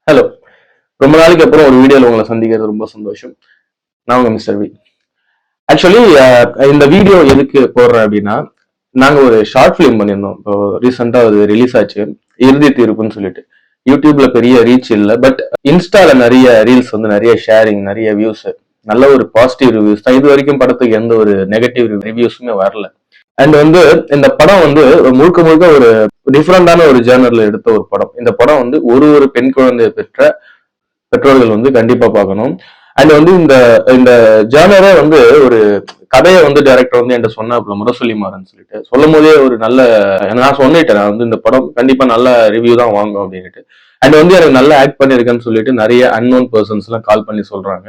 Hello. ரொம்ப நாளைக்கு அப்புறம் ஒரு வீடியோல உங்களை சந்திக்கிறது ரொம்ப சந்தோஷம். நான் உங்க மிஸ்டர் வி. ஆக்சுவலி இந்த வீடியோ எதுக்கு போடுறேன் அப்படின்னா, நாங்க ஒரு ஷார்ட் ஃபிலிம் பண்ணியிருந்தோம். இப்போ ரீசெண்டா அது ரிலீஸ் ஆச்சு. இறுதி தீர்ப்புன்னு சொல்லிட்டு. யூடியூப்ல பெரிய ரீச் இல்லை, பட் இன்ஸ்டால நிறைய ரீல்ஸ் வந்து நிறைய ஷேரிங், நிறைய வியூஸ், நல்ல ஒரு பாசிட்டிவ் ரிவ்யூஸ் தான். இது வரைக்கும் படத்துக்கு எந்த ஒரு நெகட்டிவ் ரிவ்யூஸுமே வரல. அண்ட் வந்து இந்த படம் வந்து முழுக்க முழுக்க ஒரு டிஃப்ரெண்டான ஒரு ஜேர்னர்ல எடுத்த ஒரு படம். இந்த படம் வந்து ஒரு ஒரு பெண் குழந்தையை பெற்ற பெற்றோர்கள் வந்து கண்டிப்பா பார்க்கணும். அண்ட் வந்து இந்த இந்த ஜேர்னரே வந்து ஒரு கதையை வந்து டைரக்டர் வந்து என்கிட்ட சொன்னாப்புல முரசொலி மாறன் சொல்லிட்டு சொல்லும் போதே ஒரு நல்ல நான் சொல்லிட்டேன், நான் வந்து இந்த படம் கண்டிப்பா நல்ல ரிவ்யூ தான் வாங்கும் அப்படின்ட்டு. அண்ட் வந்து எனக்கு நல்லா ஆக்ட் பண்ணிருக்கேன்னு சொல்லிட்டு நிறைய அன்னோன் பர்சன்ஸ் எல்லாம் கால் பண்ணி சொல்றாங்க,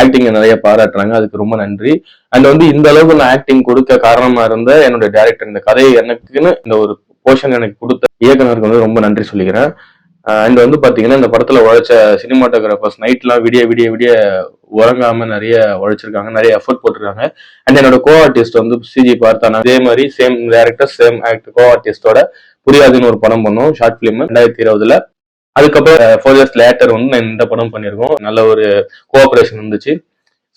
ஆக்டிங் நிறைய பாராட்டுறாங்க. அதுக்கு ரொம்ப நன்றி. அண்ட் வந்து இந்த அளவுக்கு நான் ஆக்டிங் கொடுக்க காரணமா இருந்த என்னோட டைரக்டர், இந்த கதையை எனக்குன்னு இந்த ஒரு போர்ஷன் எனக்கு கொடுத்த இயக்குனருக்கு வந்து ரொம்ப நன்றி சொல்லிக்கிறேன். அண்ட் வந்து பாத்தீங்கன்னா இந்த படத்துல உழைச்ச சினிமாட்டோகிராஃபர்ஸ் நைட்லாம் விடிய விடிய விடிய உறங்காம நிறைய உழைச்சிருக்காங்க, நிறைய எஃபர்ட் போட்டிருக்காங்க. அண்ட் என்னோட கோ ஆர்டிஸ்ட் வந்து சிஜி பார்த்தானா, அதே மாதிரி சேம் டேரக்டர் சேம் ஆக்டர் கோ ஆர்டிஸ்டோட புரியாதுன்னு ஒரு படம் பண்ணோம், ஷார்ட் பிலிம் 2020. அதுக்கப்புறம் 4 years லேட்டர் வந்து நான் இந்த படம் பண்ணியிருக்கோம். நல்ல ஒரு கோஆபரேஷன் இருந்துச்சு.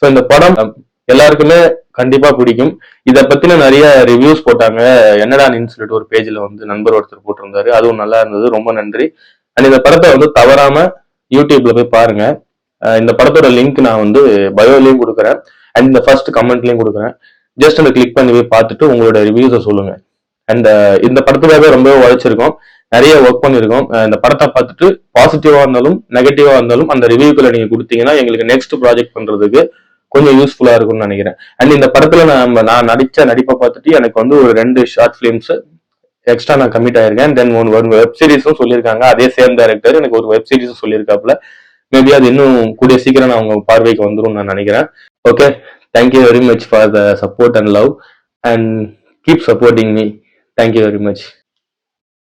ஸோ இந்த படம் எல்லாருக்குமே கண்டிப்பா பிடிக்கும். இதை பத்தின நிறைய ரிவ்யூஸ் போட்டாங்க. என்னடா நீன்னு சொல்லிட்டு ஒரு பேஜ்ல வந்து நண்பர் ஒருத்தர் போட்டிருந்தாரு, அதுவும் நல்லா இருந்தது. ரொம்ப நன்றி. அண்ட் இந்த படத்தை வந்து தவறாம யூடியூப்ல போய் பாருங்க. இந்த படத்தோட லிங்க் நான் வந்து பயோலையும் கொடுக்குறேன், அண்ட் இந்த ஃபர்ஸ்ட் கமெண்ட்லயும் கொடுக்குறேன். ஜஸ்ட் அந்த கிளிக் பண்ணி போய் பார்த்துட்டு உங்களோட ரிவ்யூஸை சொல்லுங்க. அண்ட் இந்த படத்துக்காக ரொம்ப உழைச்சிருக்கோம், நிறைய ஒர்க் பண்ணிருக்கோம். இந்த படத்தை பார்த்துட்டு பாசிட்டிவா இருந்தாலும் நெகட்டிவா இருந்தாலும் அந்த ரிவ்யூக்களை நீங்க கொடுத்தீங்கன்னா எங்களுக்கு நெக்ஸ்ட் ப்ராஜெக்ட் பண்றதுக்கு கொஞ்சம் யூஸ்ஃபுல்லா இருக்கும்னு நினைக்கிறேன். அண்ட் இந்த படத்துல நான் நடிச்ச நடிப்பை பார்த்துட்டு எனக்கு வந்து ஒரு 2 ஷார்ட் பிலிம்ஸ் எக்ஸ்ட்ரா நான் கமிட் ஆயிருக்கேன். தென் ஒரு வெப் சீரிஸும் சொல்லியிருக்காங்க, அதே சேம் டைரக்டர் எனக்கு ஒரு வெப் சீரிஸும் சொல்லியிருக்காப்புல. மேபி அது இன்னும் கூடிய சீக்கிரம் நான் உங்க பார்வைக்கு வந்துடும் நான் நினைக்கிறேன். Okay, thank you very much for the support and love, and keep supporting me. Thank you very much.